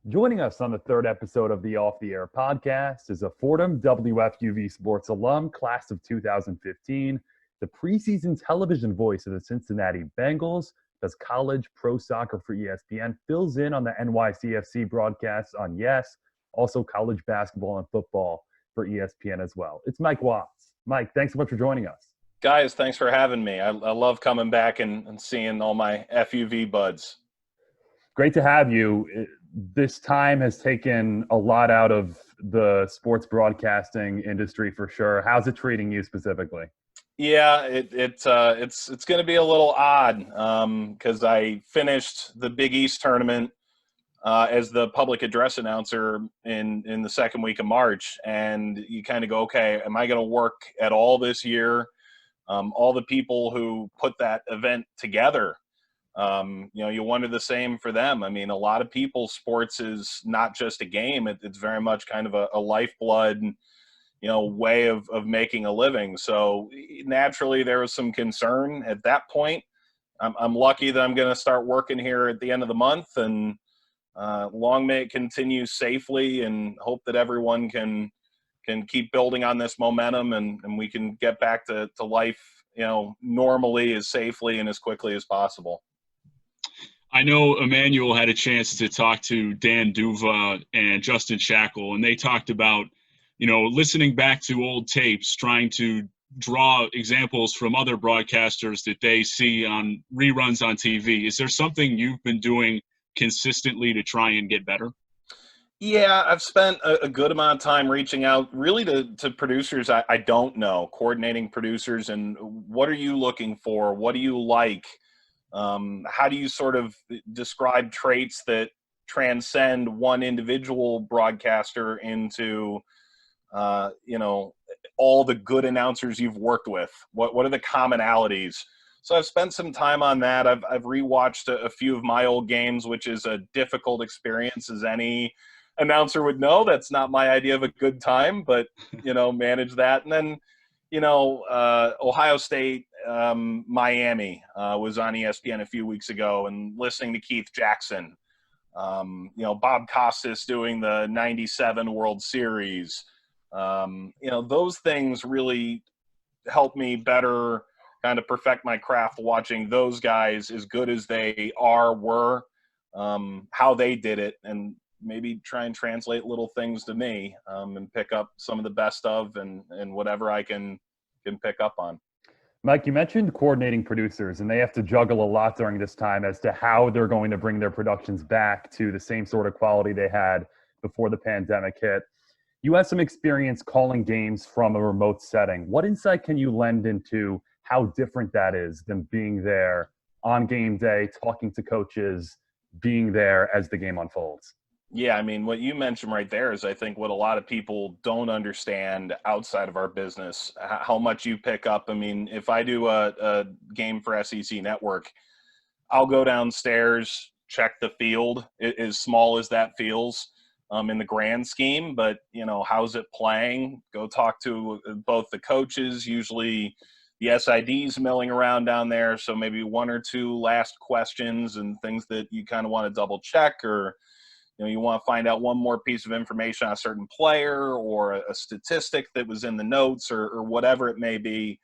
Joining us on the third episode of the Off the Air podcast is a Fordham WFUV Sports alum, class of 2015, the preseason television voice of the Cincinnati Bengals, does college pro soccer for ESPN, fills in on the NYCFC broadcasts on Yes, also college basketball and football for ESPN as well. It's Mike Watts. Mike, thanks so much for joining us. Guys, thanks for having me. I love coming back and seeing all my FUV buds. Great to have you. This time has taken a lot out of the sports broadcasting industry for sure. How's it treating you specifically? Yeah, it's going to be a little odd because I finished the Big East tournament as the public address announcer in the second week of March, and you kind of go, okay, am I going to work at all this year? All the people who put that event together, you wonder the same for them. I mean, a lot of people, sports is not just a game. It's very much kind of a lifeblood, way of making a living. So naturally there was some concern at that point. I'm lucky that I'm going to start working here at the end of the month, and long may it continue safely, and hope that everyone can keep building on this momentum and we can get back to life, normally, as safely and as quickly as possible. I know Emmanuel had a chance to talk to Dan Duva and Justin Shackle, and they talked about, listening back to old tapes, trying to draw examples from other broadcasters that they see on reruns on TV. Is there something you've been doing consistently to try and get better? Yeah, I've spent a good amount of time reaching out really to producers I don't know, coordinating producers, and what are you looking for? What do you like? How do you sort of describe traits that transcend one individual broadcaster into, all the good announcers you've worked with? What are the commonalities? So I've spent some time on that. I've rewatched a few of my old games, which is a difficult experience, as any announcer would know. That's not my idea of a good time, but manage that. And then Ohio State, Miami was on ESPN a few weeks ago, and listening to Keith Jackson, Bob Costas doing the '97 World Series. Those things really help me better kind of perfect my craft, watching those guys, as good as they were, how they did it, and maybe try and translate little things to me, and pick up some of the best of and whatever I can pick up on. Mike, you mentioned coordinating producers, and they have to juggle a lot during this time as to how they're going to bring their productions back to the same sort of quality they had before the pandemic hit. You have some experience calling games from a remote setting. What insight can you lend into how different that is than being there on game day, talking to coaches, being there as the game unfolds? Yeah, I mean, what you mentioned right there is, I think, what a lot of people don't understand outside of our business, how much you pick up. I mean, if I do a game for SEC Network, I'll go downstairs, check the field, as small as that feels in the grand scheme. But, how's it playing? Go talk to both the coaches, usually the SIDs milling around down there. So maybe one or two last questions and things that you kind of want to double check, or you want to find out one more piece of information on a certain player or a statistic that was in the notes, or whatever it may be.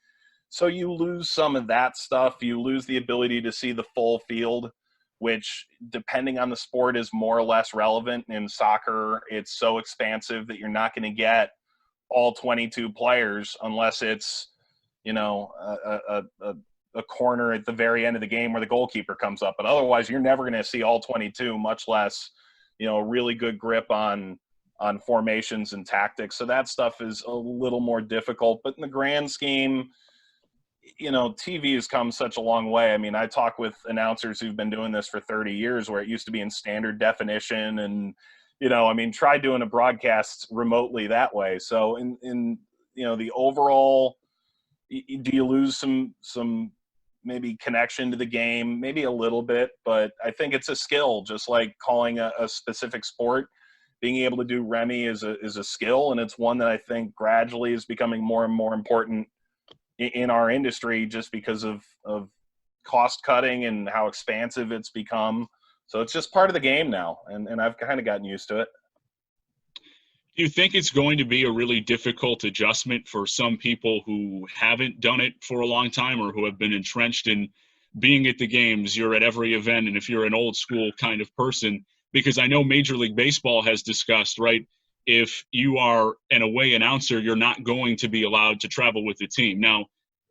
So you lose some of that stuff. You lose the ability to see the full field, which, depending on the sport, is more or less relevant. In soccer, it's so expansive that you're not going to get all 22 players unless it's, a corner at the very end of the game where the goalkeeper comes up. But otherwise, you're never going to see all 22, much less a really good grip on formations and tactics. So that stuff is a little more difficult. But in the grand scheme, TV has come such a long way. I mean, I talk with announcers who've been doing this for 30 years, where it used to be in standard definition, and try doing a broadcast remotely that way. So in the overall, do you lose some maybe connection to the game? Maybe a little bit, but I think it's a skill, just like calling a specific sport. Being able to do Remy is a skill, and it's one that I think gradually is becoming more and more important in our industry, just because of cost cutting and how expansive it's become. So it's just part of the game now, and I've kind of gotten used to it. Do you think it's going to be a really difficult adjustment for some people who haven't done it for a long time or who have been entrenched in being at the games? You're at every event, and if you're an old school kind of person, because I know Major League Baseball has discussed, right, if you are an away announcer, you're not going to be allowed to travel with the team. Now,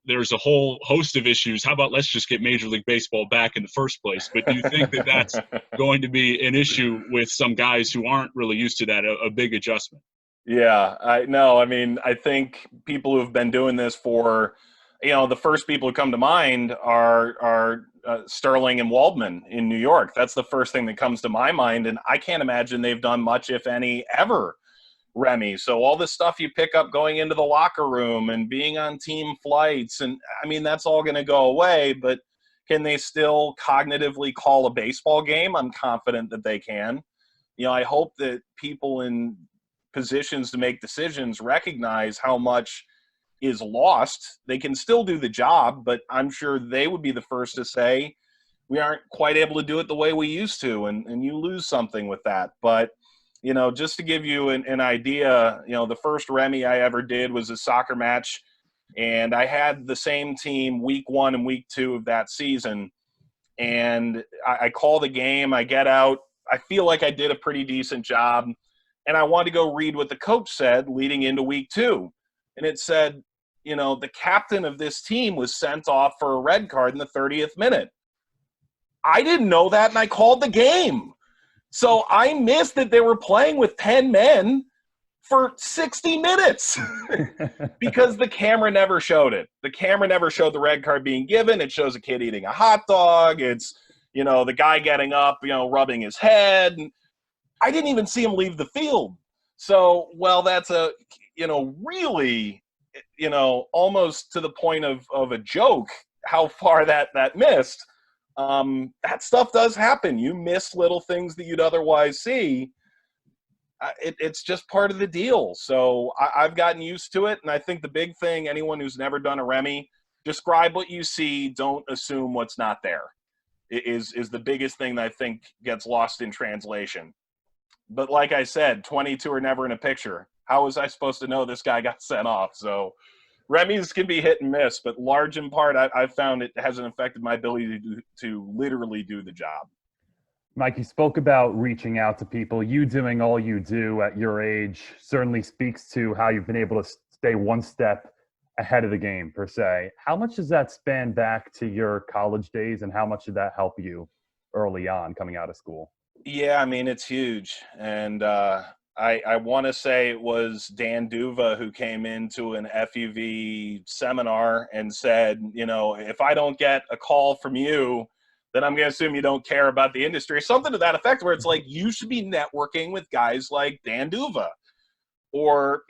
there's a whole host of issues. How about let's just get Major League Baseball back in the first place? But do you think that that's going to be an issue with some guys who aren't really used to that, a big adjustment? Yeah, I know. I mean, I think people who have been doing this for, the first people who come to mind are Sterling and Waldman in New York. That's the first thing that comes to my mind, and I can't imagine they've done much, if any, ever, Remy. So all this stuff you pick up going into the locker room and being on team flights, and I mean, that's all going to go away, but can they still cognitively call a baseball game? I'm confident that they can. I hope that people in positions to make decisions recognize how much is lost. They can still do the job, but I'm sure they would be the first to say we aren't quite able to do it the way we used to, and you lose something with that. But just to give you an idea, the first Remy I ever did was a soccer match, and I had the same team week 1 and week 2 of that season. And I call the game, I get out, I feel like I did a pretty decent job, and I wanted to go read what the coach said leading into week 2. And it said, the captain of this team was sent off for a red card in the 30th minute. I didn't know that, and I called the game. So I missed that they were playing with 10 men for 60 minutes because the camera never showed it. The camera never showed the red card being given. It shows a kid eating a hot dog. It's, the guy getting up, rubbing his head. And I didn't even see him leave the field. So, that's a, really, almost to the point of a joke how far that missed. That stuff does happen. You miss little things that you'd otherwise see. It's just part of the deal. So I've gotten used to it. And I think the big thing, anyone who's never done a Remy, describe what you see. Don't assume what's not there is the biggest thing that I think gets lost in translation. But like I said, 22 are never in a picture. How was I supposed to know this guy got sent off? So Remy's can be hit and miss, but large in part, I've found it hasn't affected my ability to literally do the job. Mike, you spoke about reaching out to people. You doing all you do at your age certainly speaks to how you've been able to stay one step ahead of the game, per se. How much does that span back to your college days, and how much did that help you early on coming out of school? Yeah, I mean, it's huge. And I want to say it was Dan Duva who came into an FUV seminar and said, if I don't get a call from you, then I'm going to assume you don't care about the industry, or something to that effect, where it's like, you should be networking with guys like Dan Duva or,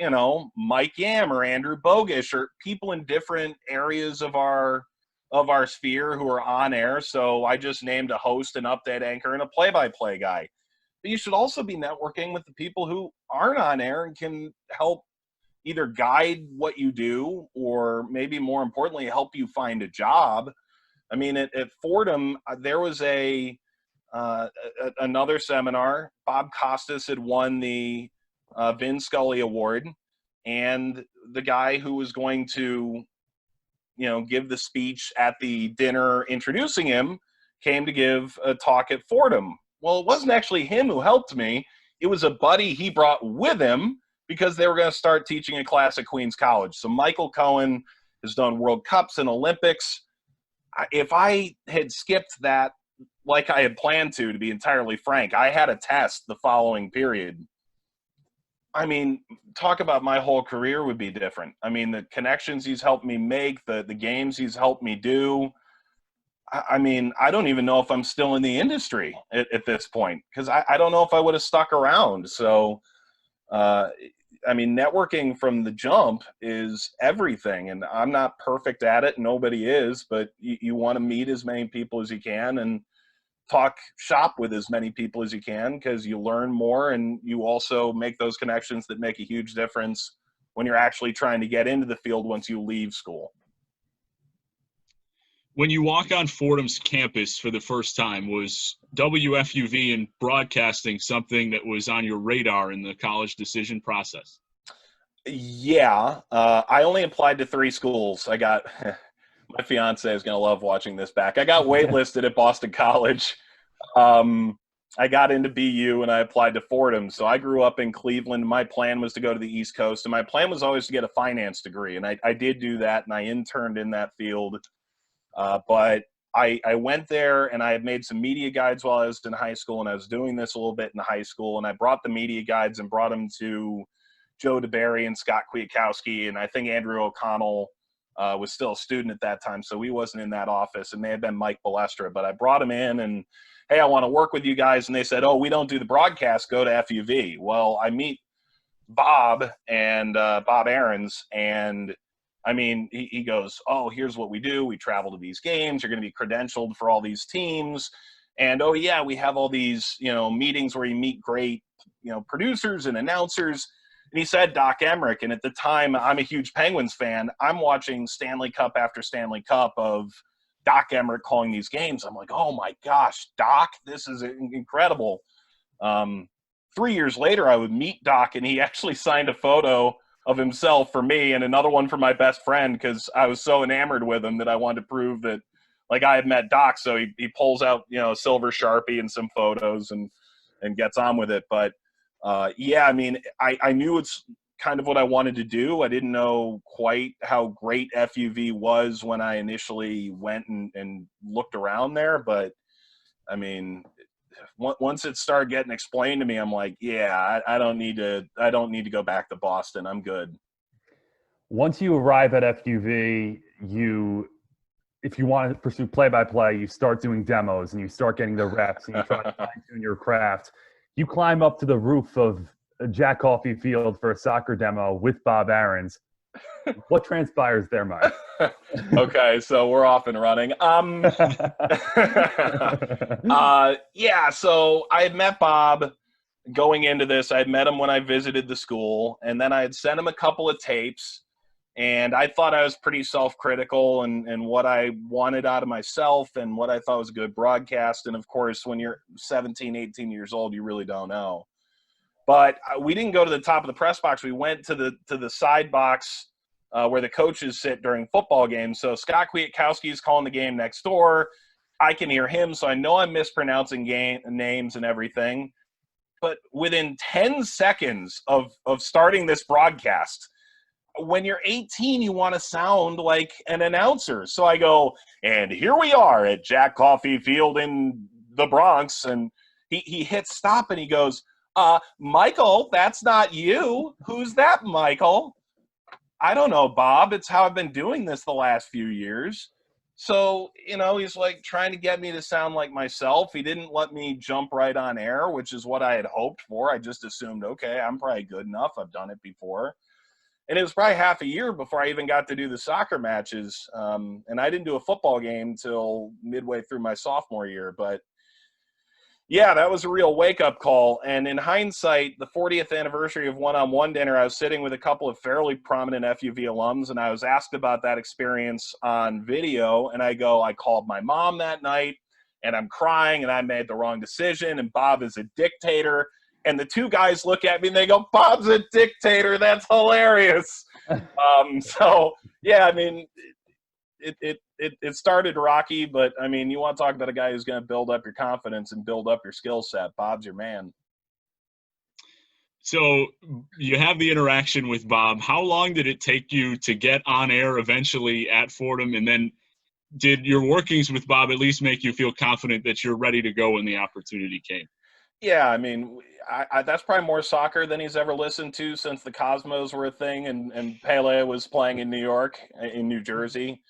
Mike Yam or Andrew Bogish, or people in different areas of our sphere who are on air. So I just named a host, an update anchor, and a play-by-play guy. But you should also be networking with the people who aren't on air and can help either guide what you do, or maybe more importantly, help you find a job. I mean, at Fordham, there was another seminar. Bob Costas had won the Vin Scully Award, and the guy who was going to give the speech at the dinner introducing him came to give a talk at Fordham. Well, it wasn't actually him who helped me. It was a buddy he brought with him because they were going to start teaching a class at Queens College. So Michael Cohen has done World Cups and Olympics. If I had skipped that like I had planned to be entirely frank, I had a test the following period. I mean, talk about my whole career would be different. I mean, the connections he's helped me make, the games he's helped me do. I mean, I don't even know if I'm still in the industry at this point, because I don't know if I would have stuck around. So, I mean, networking from the jump is everything. And I'm not perfect at it. Nobody is. But you want to meet as many people as you can and talk shop with as many people as you can, because you learn more, and you also make those connections that make a huge difference when you're actually trying to get into the field once you leave school. When you walk on Fordham's campus for the first time, was WFUV and broadcasting something that was on your radar in the college decision process? Yeah. I only applied to 3 schools. I got – my fiance is going to love watching this back. I got waitlisted at Boston College. I got into BU and I applied to Fordham. So I grew up in Cleveland. My plan was to go to the East Coast, and my plan was always to get a finance degree. And I did do that, and I interned in that field. But I went there, and I had made some media guides while I was in high school, and I was doing this a little bit in high school. And I brought the media guides and brought them to Joe Berbari and Scott Kwiatkowski, and I think Andrew O'Connell was still a student at that time, so he wasn't in that office. It may have been Mike Balestra, but I brought him in and, hey, I want to work with you guys. And they said, oh, we don't do the broadcast, go to FUV. Well, I meet Bob and Bob Aarons, and I mean, he goes, oh, here's what we do. We travel to these games. You're going to be credentialed for all these teams. And, oh, yeah, we have all these, meetings where you meet great, producers and announcers. And he said Doc Emmerich. And at the time, I'm a huge Penguins fan. I'm watching Stanley Cup after Stanley Cup of Doc Emmerich calling these games. I'm like, oh, my gosh, Doc, this is incredible. 3 years later, I would meet Doc, and he actually signed a photo of himself for me and another one for my best friend because I was so enamored with him that I wanted to prove that, like, I had met Doc. So he pulls out, a silver Sharpie and some photos and gets on with it. But, yeah, I mean, I knew it's kind of what I wanted to do. I didn't know quite how great FUV was when I initially went and looked around there. But, I mean, once it started getting explained to me, I'm like, yeah, I don't need to go back to Boston. I'm good. Once you arrive at FUV, if you want to pursue play-by-play, you start doing demos and you start getting the reps and you try to fine-tune your craft. You climb up to the roof of Jack Coffey Field for a soccer demo with Bob Aarons. What transpires there, Mike? Okay, so we're off and running. Yeah, so I had met Bob going into this. I had met him when I visited the school, and then I had sent him a couple of tapes, and I thought I was pretty self-critical and what I wanted out of myself and what I thought was a good broadcast. And, of course, when you're 17, 18 years old, you really don't know. But we didn't go to the top of the press box. We went to the side box where the coaches sit during football games. So Scott Kwiatkowski is calling the game next door. I can hear him, so I know I'm mispronouncing names and everything. But within 10 seconds of starting this broadcast, when you're 18, you want to sound like an announcer. So I go, and here we are at Jack Coffey Field in the Bronx. And he hits stop and he goes, Michael, that's not you. Who's that, Michael? I don't know, Bob. It's how I've been doing this the last few years. So, he's like trying to get me to sound like myself. He didn't let me jump right on air, which is what I had hoped for. I just assumed, okay, I'm probably good enough. I've done it before. And it was probably half a year before I even got to do the soccer matches. And I didn't do a football game till midway through my sophomore year. But, yeah, that was a real wake-up call. And in hindsight, the 40th anniversary of One-on-One Dinner, I was sitting with a couple of fairly prominent FUV alums, and I was asked about that experience on video. And I called my mom that night, and I'm crying, and I made the wrong decision, and Bob is a dictator. And the two guys look at me, and they go, Bob's a dictator. That's hilarious. So, yeah, I mean, it started rocky, but, I mean, you want to talk about a guy who's going to build up your confidence and build up your skill set. Bob's your man. So you have the interaction with Bob. How long did it take you to get on air eventually at Fordham? And then did your workings with Bob at least make you feel confident that you're ready to go when the opportunity came? Yeah, I mean, that's probably more soccer than he's ever listened to since the Cosmos were a thing and Pele was playing in New York, in New Jersey.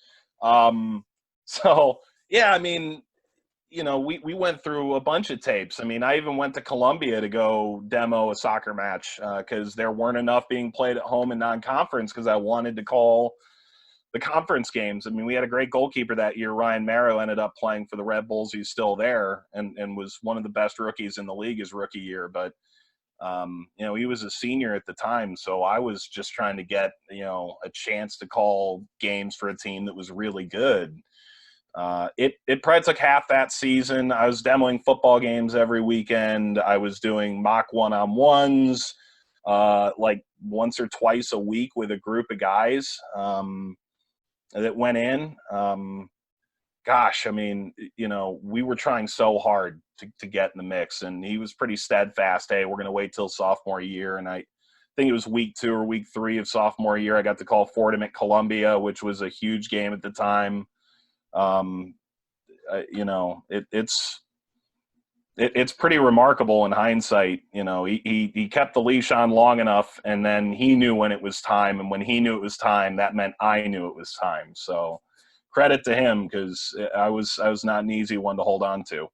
So, yeah, I mean, we went through a bunch of tapes. I mean, I even went to Columbia to go demo a soccer match because there weren't enough being played at home in non-conference because I wanted to call the conference games. I mean, we had a great goalkeeper that year. Ryan Marrow ended up playing for the Red Bulls. He's still there and was one of the best rookies in the league his rookie year. But, he was a senior at the time. So I was just trying to get, a chance to call games for a team that was really good. It probably took half that season. I was demoing football games every weekend. I was doing mock one-on-ones, like once or twice a week with a group of guys that went in. Gosh, I mean, we were trying so hard to get in the mix, and he was pretty steadfast. Hey, we're going to wait till sophomore year. And I think it was week 2 or week 3 of sophomore year. I got to call Fordham at Columbia, which was a huge game at the time. It's pretty remarkable in hindsight. He kept the leash on long enough, and then he knew when it was time. And when he knew it was time, that meant I knew it was time. So credit to him, because I was not an easy one to hold on to.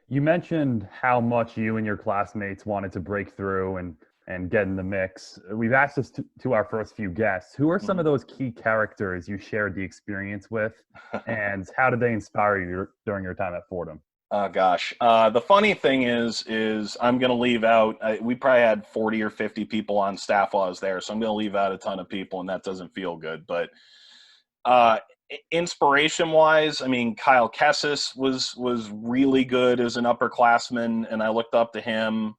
You mentioned how much you and your classmates wanted to break through and get in the mix. We've asked this to our first few guests. Who are some of those key characters you shared the experience with, and how did they inspire you during your time at Fordham? Gosh. The funny thing is I'm going to leave out we probably had 40 or 50 people on staff while I was there, so I'm going to leave out a ton of people, and that doesn't feel good. But inspiration-wise, I mean, Kyle Kessis was really good as an upperclassman, and I looked up to him.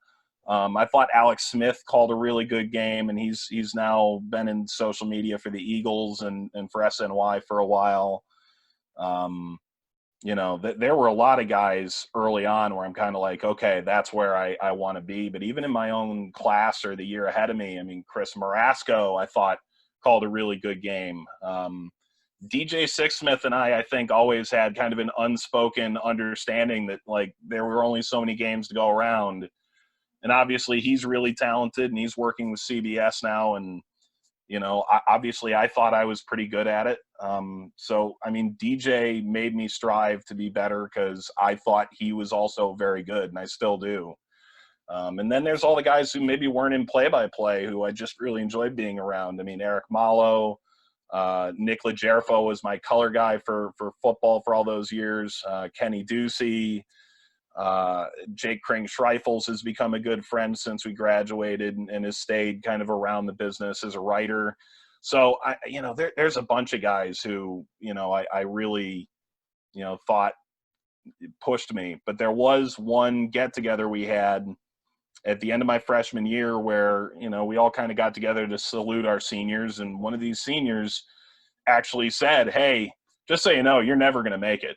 I thought Alex Smith called a really good game, and he's now been in social media for the Eagles and for SNY for a while. There were a lot of guys early on where I'm kind of like, okay, that's where I want to be. But even in my own class or the year ahead of me, I mean, Chris Marasco, I thought, called a really good game. DJ Sixsmith and I think, always had kind of an unspoken understanding that, like, there were only so many games to go around. And obviously he's really talented, and he's working with CBS now. And, obviously I thought I was pretty good at it. So, I mean, DJ made me strive to be better, because I thought he was also very good, and I still do. And then there's all the guys who maybe weren't in play-by-play who I just really enjoyed being around. I mean, Eric Malo, Nick Legerfo was my color guy for football for all those years. Kenny Ducey, Jake Kring-Schreifels has become a good friend since we graduated, and has stayed kind of around the business as a writer. So there's a bunch of guys who, I really, thought pushed me. But there was one get together we had at the end of my freshman year where, we all kind of got together to salute our seniors. And one of these seniors actually said, "Hey, just so you know, you're never going to make it."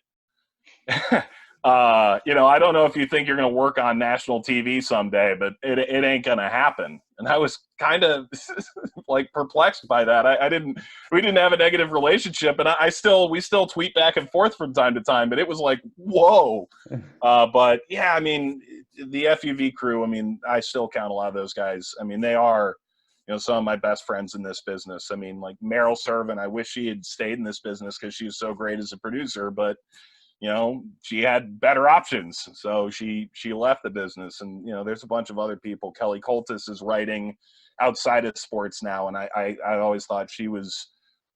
I don't know if you think you're going to work on national TV someday, but it ain't going to happen. And I was kind of like perplexed by that. We didn't have a negative relationship, and we still tweet back and forth from time to time, but it was like, whoa. But yeah, I mean, the FUV crew, I mean, I still count a lot of those guys. I mean, they are, some of my best friends in this business. I mean, like Meryl Servin, I wish she had stayed in this business because she was so great as a producer, but she had better options. So she left the business. And, there's a bunch of other people. Kelly Coltis is writing outside of sports now. And I always thought she was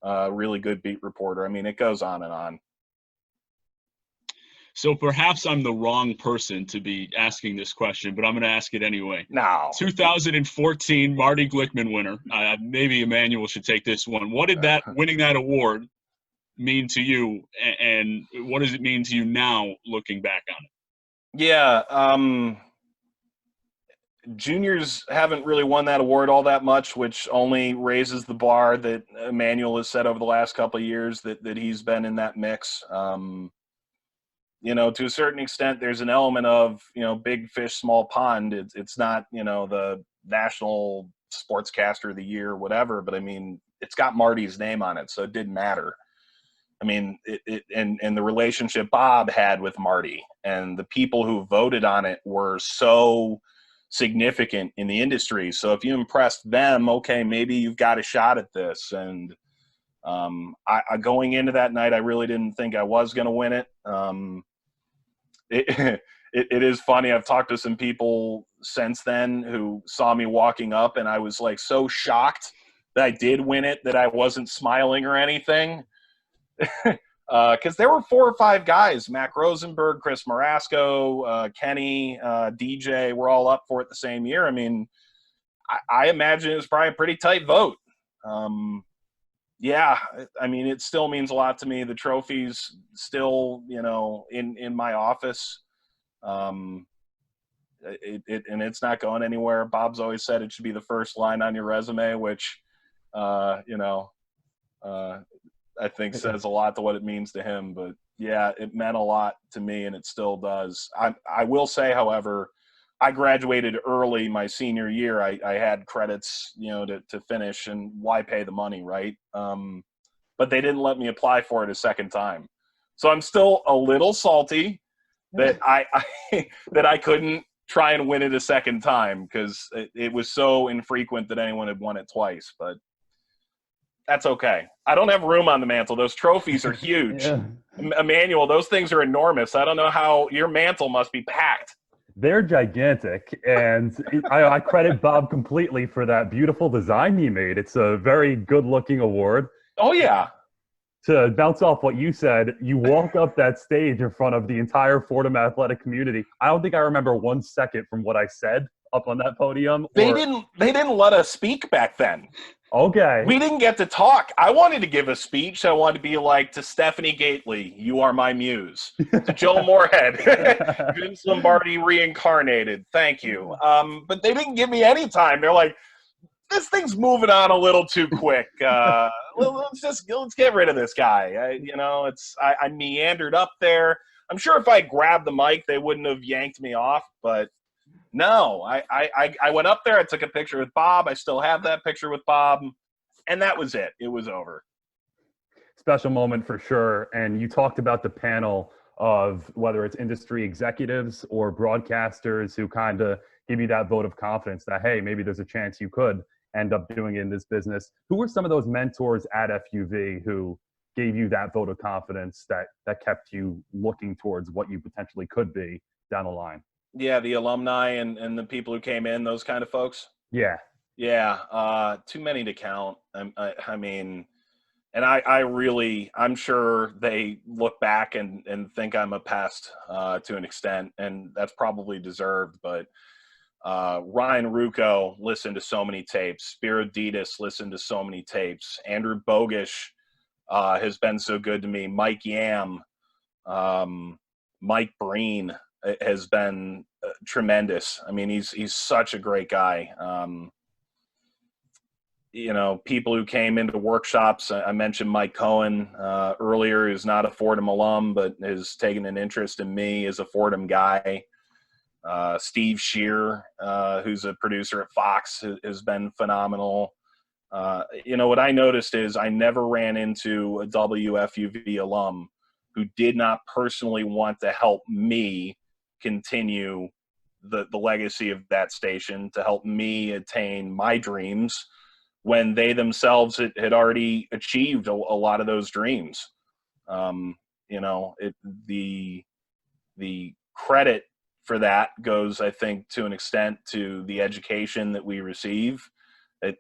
a really good beat reporter. I mean, it goes on and on. So perhaps I'm the wrong person to be asking this question, but I'm going to ask it anyway. No. 2014 Marty Glickman winner. Maybe Emmanuel should take this one. What did winning that award mean to you, and what does it mean to you now looking back on it? Yeah, juniors haven't really won that award all that much, which only raises the bar that Emmanuel has set over the last couple of years that he's been in that mix. To a certain extent, there's an element of, big fish, small pond. It's not, the national sportscaster of the year, whatever, but I mean, it's got Marty's name on it, so it didn't matter. I mean, and the relationship Bob had with Marty and the people who voted on it were so significant in the industry. So if you impressed them, okay, maybe you've got a shot at this. And I going into that night, I really didn't think I was going to win it. It is funny. I've talked to some people since then who saw me walking up, and I was like so shocked that I did win it that I wasn't smiling or anything. Because there were 4 or 5 guys, Mac Rosenberg, Chris Marasco, Kenny, DJ, we're all up for it the same year. I mean, I imagine it was probably a pretty tight vote. Yeah, I mean, it still means a lot to me. The trophy's still, in my office. Um, and it's not going anywhere. Bob's always said it should be the first line on your resume, which, uh, I think says a lot to what it means to him. But yeah, it meant a lot to me, and it still does. I will say, however, I graduated early my senior year. I had credits, to finish, and why pay the money, right? But they didn't let me apply for it a second time. So I'm still a little salty that that I couldn't try and win it a second time, because it was so infrequent that anyone had won it twice. But that's okay. I don't have room on the mantle. Those trophies are huge. Yeah. Emmanuel, those things are enormous. I don't know how your mantle must be packed. They're gigantic, and I credit Bob completely for that beautiful design he made. It's a very good-looking award. Oh, yeah. To bounce off what you said, you walk up that stage in front of the entire Fordham athletic community. I don't think I remember 1 second from what I said up on that podium. They didn't let us speak back then. Okay. We didn't get to talk. I wanted to give a speech. I wanted to be like, to Stephanie Gately, you are my muse. To Joe Moorhead, Vince Lombardi reincarnated. Thank you. But they didn't give me any time. They're like, this thing's moving on a little too quick. Let's get rid of this guy. I meandered up there. I'm sure if I grabbed the mic, they wouldn't have yanked me off, but no, I went up there. I took a picture with Bob. I still have that picture with Bob, and that was it. It was over. Special moment for sure. And you talked about the panel of whether it's industry executives or broadcasters who kind of give you that vote of confidence that, hey, maybe there's a chance you could end up doing it in this business. Who were some of those mentors at FUV who gave you that vote of confidence that kept you looking towards what you potentially could be down the line? Yeah, the alumni and the people who came in, those kind of folks. Yeah. Yeah, too many to count. I mean, and I'm sure they look back and think I'm a pest to an extent, and that's probably deserved. But Ryan Rucco listened to so many tapes. Spiro Ditas listened to so many tapes. Andrew Bogish has been so good to me. Mike Yam, Mike Breen has been tremendous. I mean, he's such a great guy. People who came into workshops. I mentioned Mike Cohen earlier, who's not a Fordham alum, but has taken an interest in me as a Fordham guy. Steve Shear, who's a producer at Fox, has been phenomenal. What I noticed is I never ran into a WFUV alum who did not personally want to help me continue the legacy of that station, to help me attain my dreams when they themselves had already achieved a lot of those dreams. The credit for that goes, I think, to an extent to the education that we receive.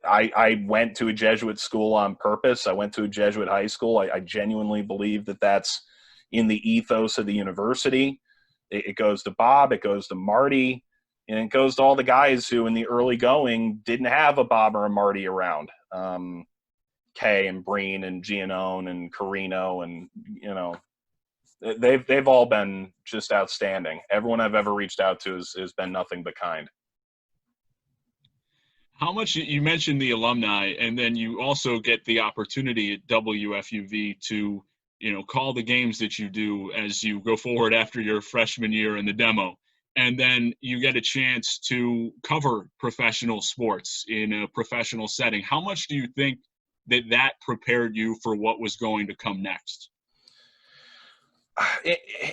I went to a Jesuit school on purpose. I went to a Jesuit high school. I genuinely believe that that's in the ethos of the university. It goes to Bob, it goes to Marty, and it goes to all the guys who in the early going didn't have a Bob or a Marty around. Kay and Breen and Giannone and Carino, and they've all been just outstanding. Everyone I've ever reached out to has been nothing but kind. How much you mentioned the alumni, and then you also get the opportunity at WFUV to call the games that you do as you go forward after your freshman year in the demo. And then you get a chance to cover professional sports in a professional setting. How much do you think that prepared you for what was going to come next?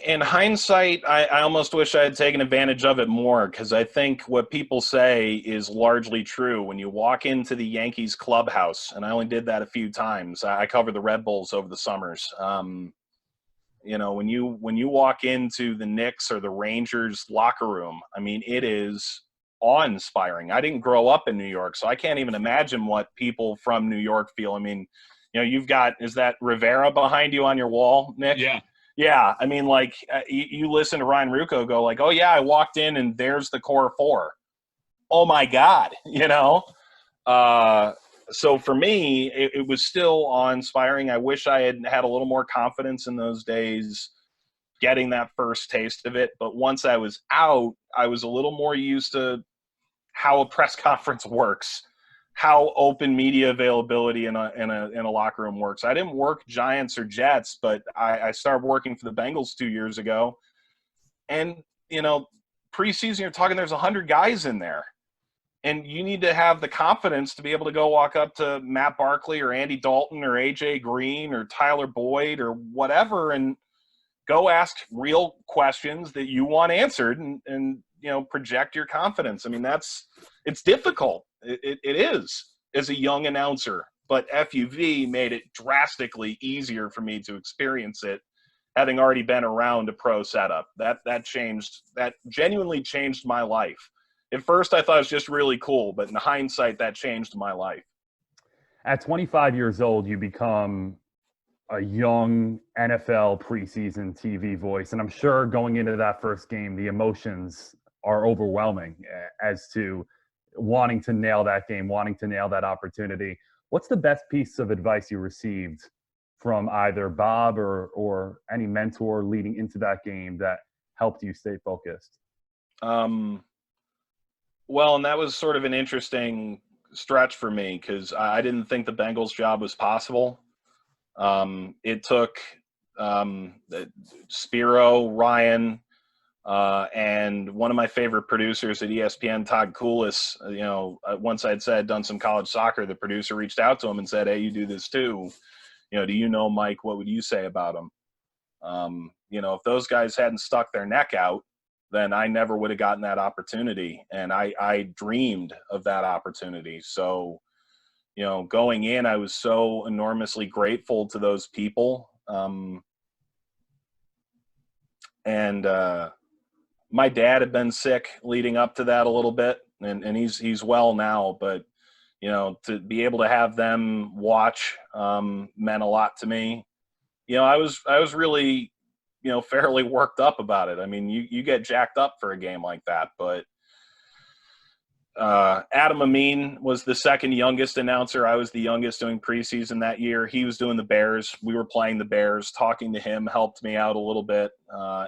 In hindsight, I almost wish I had taken advantage of it more, because I think what people say is largely true. When you walk into the Yankees clubhouse, and I only did that a few times. I covered the Red Bulls over the summers. When you walk into the Knicks or the Rangers locker room, I mean, it is awe-inspiring. I didn't grow up in New York, so I can't even imagine what people from New York feel. I mean, you've got, is that Rivera behind you on your wall, Nick? Yeah. Yeah, I mean, like, you listen to Ryan Rucco go like, oh, yeah, I walked in and there's the core four. Oh, my God, So for me, it was still awe-inspiring. I wish I had had a little more confidence in those days, getting that first taste of it. But once I was out, I was a little more used to how a press conference works, how open media availability in a locker room works. I didn't work Giants or Jets, but I started working for the Bengals 2 years ago. And, preseason, you're talking there's 100 guys in there. And you need to have the confidence to be able to go walk up to Matt Barkley or Andy Dalton or AJ Green or Tyler Boyd or whatever and go ask real questions that you want answered and project your confidence. I mean, it's difficult. It is as a young announcer, but FUV made it drastically easier for me to experience it, having already been around a pro setup. That genuinely changed my life. At first, I thought it was just really cool, but in hindsight, that changed my life. At 25 years old, you become a young NFL preseason TV voice. And I'm sure going into that first game, the emotions are overwhelming as to wanting to nail that game, wanting to nail that opportunity. What's the best piece of advice you received from either Bob or any mentor leading into that game that helped you stay focused? Well, and that was sort of an interesting stretch for me because I didn't think the Bengals job was possible. It took Spiro, Ryan, and one of my favorite producers at ESPN, Todd Koulis. Once I'd said I'd done some college soccer, the producer reached out to him and said, "Hey, you do this too. Do you know Mike? What would you say about him?" If those guys hadn't stuck their neck out, then I never would have gotten that opportunity. And I dreamed of that opportunity. So, going in, I was so enormously grateful to those people. And my dad had been sick leading up to that a little bit, and he's well now. But, to be able to have them watch meant a lot to me. I was really fairly worked up about it. I mean, you get jacked up for a game like that, but Adam Amin was the second youngest announcer. I was the youngest doing preseason that year. He was doing the Bears. We were playing the Bears. Talking to him helped me out a little bit.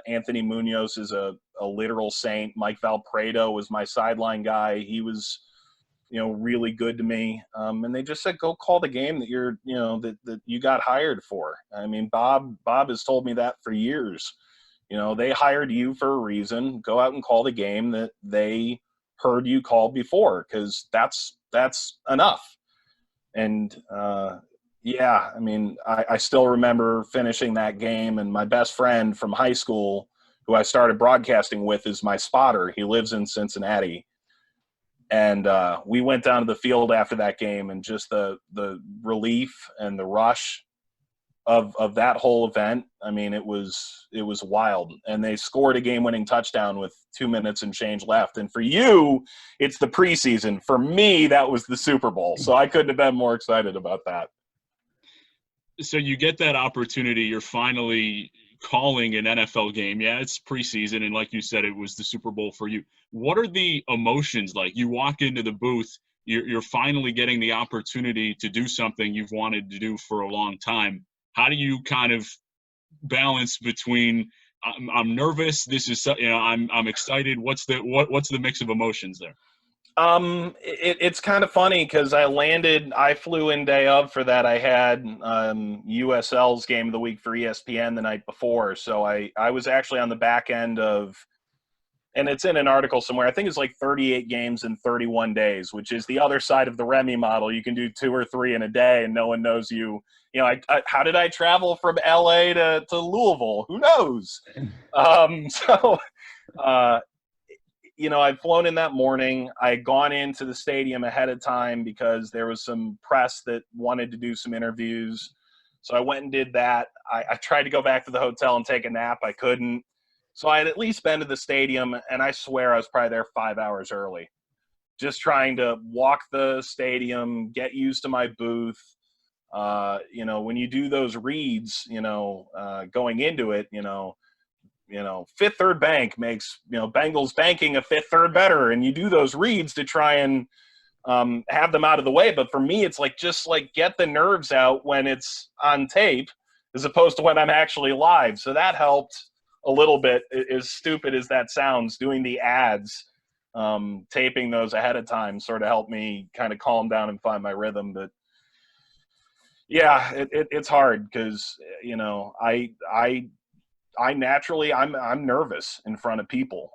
Anthony Munoz is a literal saint. Mike Valpredo was my sideline guy. He was, really good to me. And they just said, go call the game that you're, that you got hired for. I mean, Bob has told me that for years. They hired you for a reason. Go out and call the game that they heard you call before, because that's enough. And I mean, I still remember finishing that game, and my best friend from high school, who I started broadcasting with, is my spotter. He lives in Cincinnati. And we went down to the field after that game, and just the relief and the rush of that whole event. I mean, it was wild. And they scored a game-winning touchdown with 2 minutes and change left. And for you, it's the preseason. For me, that was the Super Bowl. So I couldn't have been more excited about that. So you get that opportunity. You're finally calling an NFL game. Yeah, it's preseason, and like you said, it was the Super Bowl for you. What are the emotions like? You walk into the booth, you're finally getting the opportunity to do something you've wanted to do for a long time. How do you kind of balance between I'm nervous, this is I'm excited? What's the mix of emotions there? It's kind of funny because I flew in day of for that. I had USL's game of the week for ESPN the night before. So I was actually on the back end of, and it's in an article somewhere, I think it's like 38 games in 31 days, which is the other side of the Remy model. You can do 2 or 3 in a day and no one knows you. How did I travel from LA to Louisville? Who knows? I'd flown in that morning. I had gone into the stadium ahead of time because there was some press that wanted to do some interviews. So I went and did that. I tried to go back to the hotel and take a nap. I couldn't. So I had at least been to the stadium, and I swear I was probably there 5 hours early, just trying to walk the stadium, get used to my booth. When you do those reads, going into it, Fifth Third Bank makes, Bengals banking a Fifth Third better. And you do those reads to try and have them out of the way. But for me, it's like, just like get the nerves out when it's on tape as opposed to when I'm actually live. So that helped a little bit, as stupid as that sounds. Doing the ads, taping those ahead of time sort of helped me kind of calm down and find my rhythm. But yeah, it's hard because, you know, I naturally, I'm nervous in front of people.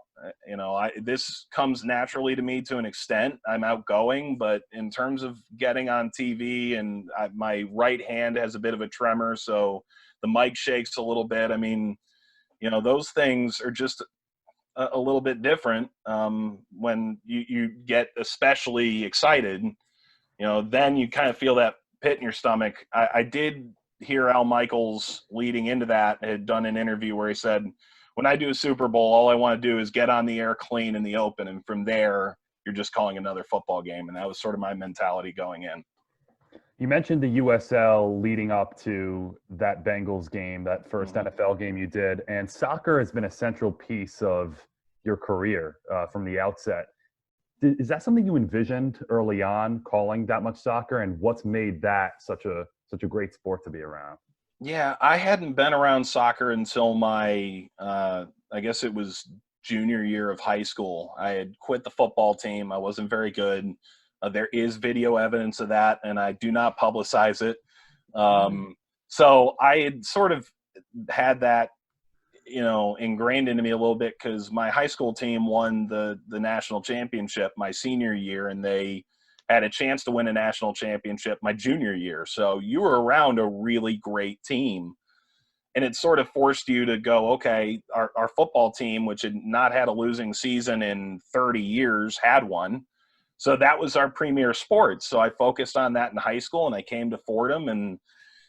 You know, this comes naturally to me to an extent. I'm outgoing, but in terms of getting on TV, and my right hand has a bit of a tremor, so the mic shakes a little bit. I mean, you know, those things are just a little bit different when you get especially excited. You know, then you kind of feel that pit in your stomach. I did hear Al Michaels leading into that had done an interview where he said, when I do a Super Bowl, all I want to do is get on the air clean in the open, and from there you're just calling another football game. And that was sort of my mentality going in. You mentioned the USL leading up to that Bengals game, that first NFL game you did, and soccer has been a central piece of your career from the outset. Is that something you envisioned early on, calling that much soccer, and what's made that such a great sport to be around? Yeah, I hadn't been around soccer until my, I guess it was junior year of high school. I had quit the football team. I wasn't very good. There is video evidence of that, and I do not publicize it. So I had sort of had that, you know, ingrained into me a little bit because my high school team won the national championship my senior year, and they had a chance to win a national championship my junior year. So you were around a really great team, and it sort of forced you to go, okay, our football team, which had not had a losing season in 30 years, had one. So that was our premier sport. So I focused on that in high school, and I came to Fordham, and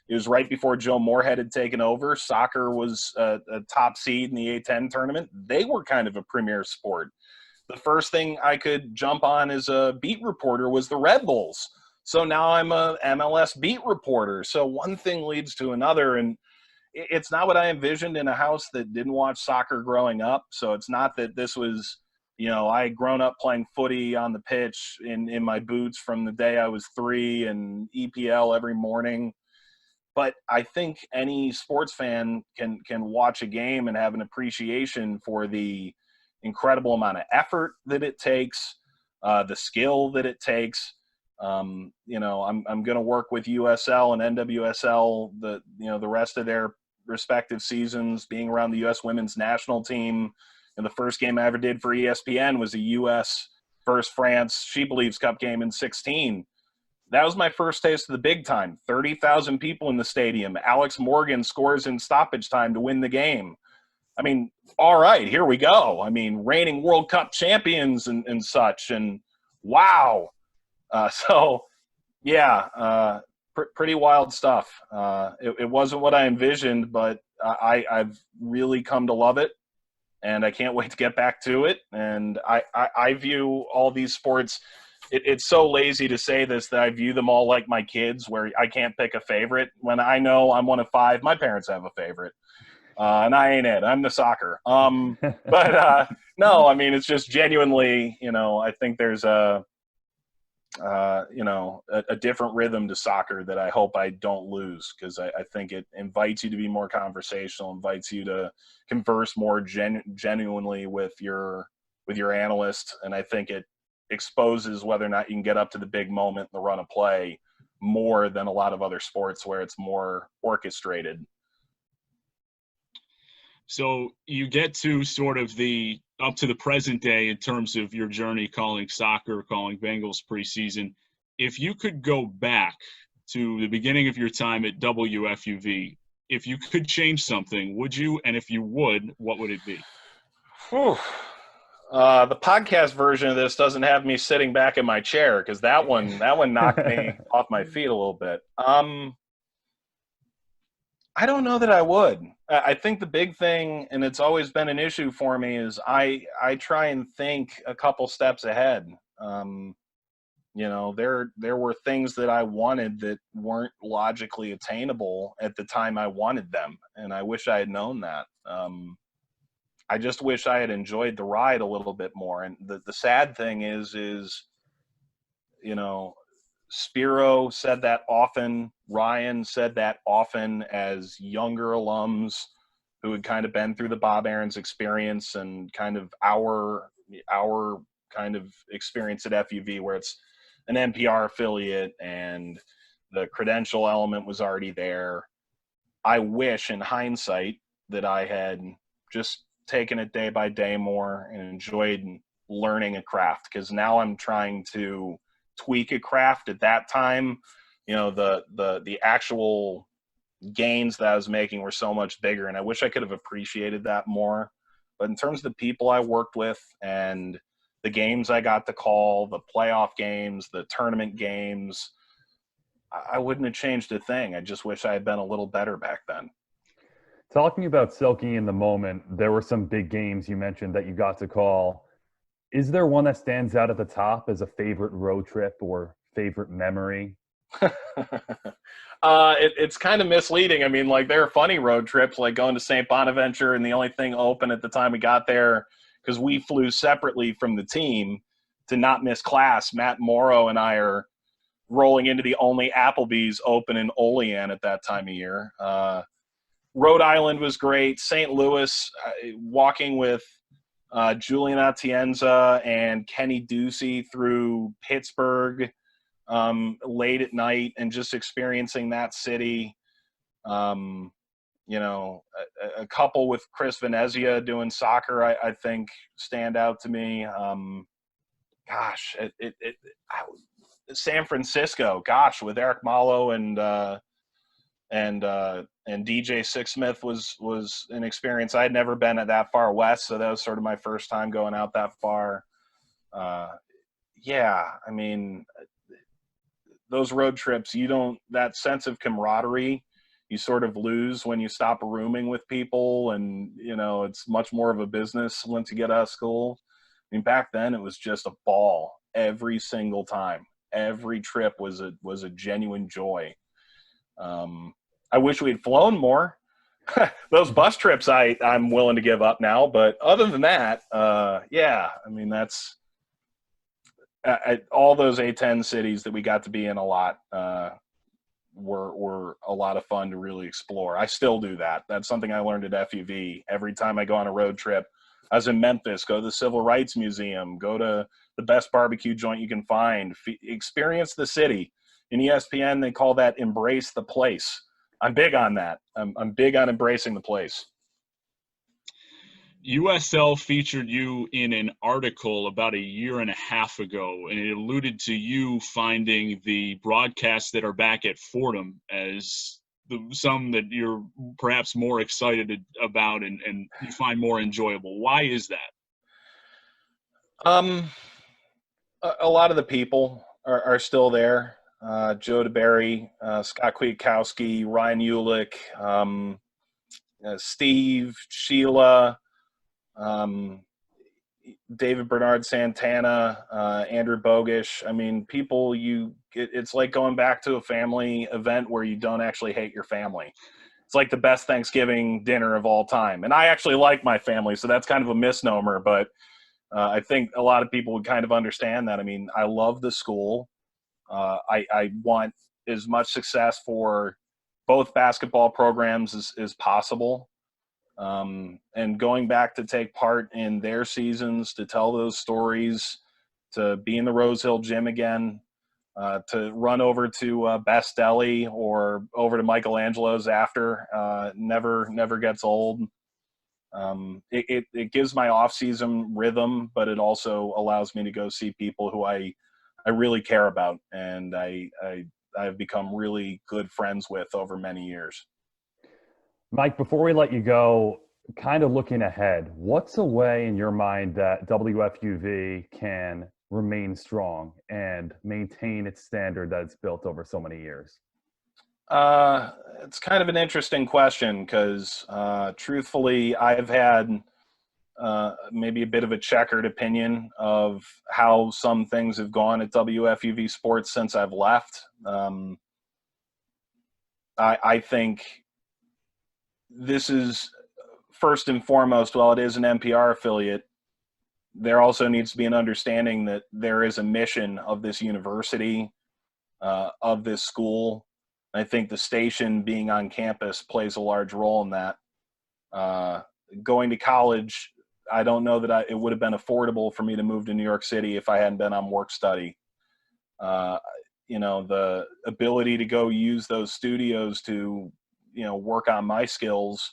it was right before Joe Moorhead had taken over. Soccer was a top seed in the A10 tournament. They were kind of a premier sport. The first thing I could jump on as a beat reporter was the Red Bulls. So now I'm a MLS beat reporter. So one thing leads to another, and it's not what I envisioned in a house that didn't watch soccer growing up. So it's not that this was, you know, I had grown up playing footy on the pitch in my boots from the day I was 3 and EPL every morning. But I think any sports fan can watch a game and have an appreciation for the incredible amount of effort that it takes, the skill that it takes. You know, I'm going to work with USL and NWSL the rest of their respective seasons, being around the U.S. women's national team. And the first game I ever did for ESPN was a U.S. versus France She Believes Cup game in 2016. That was my first taste of the big time. 30,000 people in the stadium. Alex Morgan scores in stoppage time to win the game. I mean, all right, here we go. I mean, reigning World Cup champions and such. And wow. Pretty wild stuff. It wasn't what I envisioned, but I've really come to love it. And I can't wait to get back to it. And I view all these sports – it's so lazy to say this that I view them all like my kids, where I can't pick a favorite. When I know I'm one of 5, my parents have a favorite. And I ain't it. I'm the soccer. No, I mean, it's just genuinely, you know, I think there's a different rhythm to soccer that I hope I don't lose, because I think it invites you to be more conversational, invites you to converse more genuinely with your analyst. And I think it exposes whether or not you can get up to the big moment in the run of play more than a lot of other sports where it's more orchestrated. So you get to sort of the up to the present day in terms of your journey calling soccer, calling Bengals preseason. If you could go back to the beginning of your time at WFUV, if you could change something, would you? And if you would, what would it be? Whew. The podcast version of this doesn't have me sitting back in my chair, because that one knocked me off my feet a little bit. I don't know that I would. I think the big thing, and it's always been an issue for me, is I try and think a couple steps ahead. You know, there were things that I wanted that weren't logically attainable at the time I wanted them, and I wish I had known that. I just wish I had enjoyed the ride a little bit more. And the sad thing is, you know, Spiro said that often. Ryan said that often as younger alums who had kind of been through the Bob Aarons experience and kind of our kind of experience at FUV, where it's an NPR affiliate and the credential element was already there. I wish in hindsight that I had just taken it day by day more and enjoyed learning a craft, because now I'm trying to tweak a craft. At that time, you know, the actual gains that I was making were so much bigger, and I wish I could have appreciated that more. But in terms of the people I worked with and the games I got to call, the playoff games, the tournament games, I wouldn't have changed a thing. I just wish I had been a little better back then. Talking about Selke in the moment, there were some big games you mentioned that you got to call. Is there one that stands out at the top as a favorite road trip or favorite memory? It's kind of misleading. I mean, like, there are funny road trips, like going to St. Bonaventure, and the only thing open at the time we got there, because we flew separately from the team to not miss class. Matt Morrow and I are rolling into the only Applebee's open in Olean at that time of year. Rhode Island was great. St. Louis, walking with Julian Atienza and Kenny Ducey through Pittsburgh late at night and just experiencing that city. You know, a couple with Chris Venezia doing soccer, I think, stand out to me. San Francisco, with Eric Malo and DJ Sixsmith was an experience. I had never been at that far west, so that was sort of my first time going out that far. Yeah, I mean, those road trips, that sense of camaraderie, you sort of lose when you stop rooming with people, and, you know, it's much more of a business once you get out of school. I mean, back then it was just a ball every single time. Every trip was a genuine joy. I wish we had flown more. Those bus trips I'm willing to give up now, but other than that, yeah, I mean, that's all those A10 cities that we got to be in a lot were a lot of fun to really explore. I still do that. That's something I learned at FUV. Every time I go on a road trip, I was in Memphis, go to the Civil Rights Museum, go to the best barbecue joint you can find, experience the city. In ESPN, they call that embrace the place. I'm big on that. I'm big on embracing the place. USL featured you in an article about a year and a half ago, and it alluded to you finding the broadcasts that are back at Fordham as some that you're perhaps more excited about and you find more enjoyable. Why is that? A lot of the people are still there. Joe DeBerry, Scott Kwiatkowski, Ryan Ulick, Steve, Sheila, David Bernard Santana, Andrew Bogish. I mean, people it's like going back to a family event where you don't actually hate your family. It's like the best Thanksgiving dinner of all time. And I actually like my family, so that's kind of a misnomer, but I think a lot of people would kind of understand that. I mean, I love the school. I want as much success for both basketball programs as possible. And going back to take part in their seasons, to tell those stories, to be in the Rose Hill gym again, to run over to Best Deli or over to Michelangelo's after, never gets old. It gives my off-season rhythm, but it also allows me to go see people who I really care about, and I've become really good friends with over many years. Mike, before we let you go, kind of looking ahead, what's a way in your mind that WFUV can remain strong and maintain its standard that it's built over so many years? It's kind of an interesting question because, truthfully, I've had maybe a bit of a checkered opinion of how some things have gone at WFUV Sports since I've left. I think this is first and foremost, while it is an NPR affiliate, there also needs to be an understanding that there is a mission of this university, of this school. I think the station being on campus plays a large role in that. Going to college, I don't know that it would have been affordable for me to move to New York City if I hadn't been on work study. The ability to go use those studios to, work on my skills,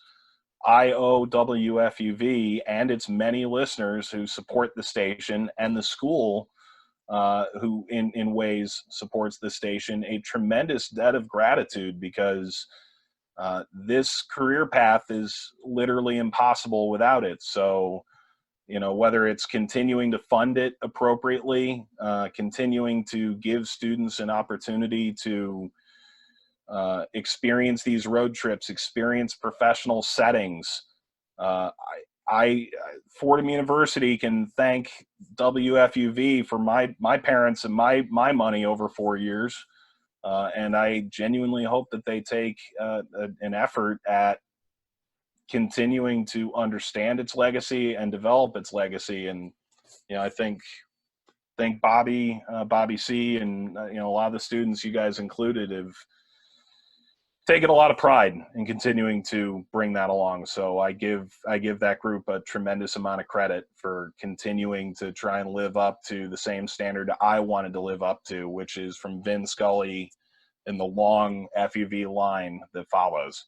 I owe WFUV and its many listeners who support the station and the school, who in ways supports the station, a tremendous debt of gratitude, because this career path is literally impossible without it. So, whether it's continuing to fund it appropriately, continuing to give students an opportunity to experience these road trips, experience professional settings. Fordham University can thank WFUV for my parents and my money over 4 years. And I genuinely hope that they take an effort at continuing to understand its legacy and develop its legacy. And, I think Bobby C and, a lot of the students you guys included have taken a lot of pride in continuing to bring that along. So I give that group a tremendous amount of credit for continuing to try and live up to the same standard I wanted to live up to, which is from Vin Scully in the long FUV line that follows.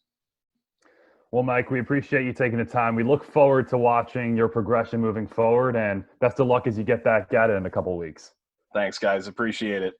Well, Mike, we appreciate you taking the time. We look forward to watching your progression moving forward, and best of luck as you get back at it in a couple of weeks. Thanks, guys. Appreciate it.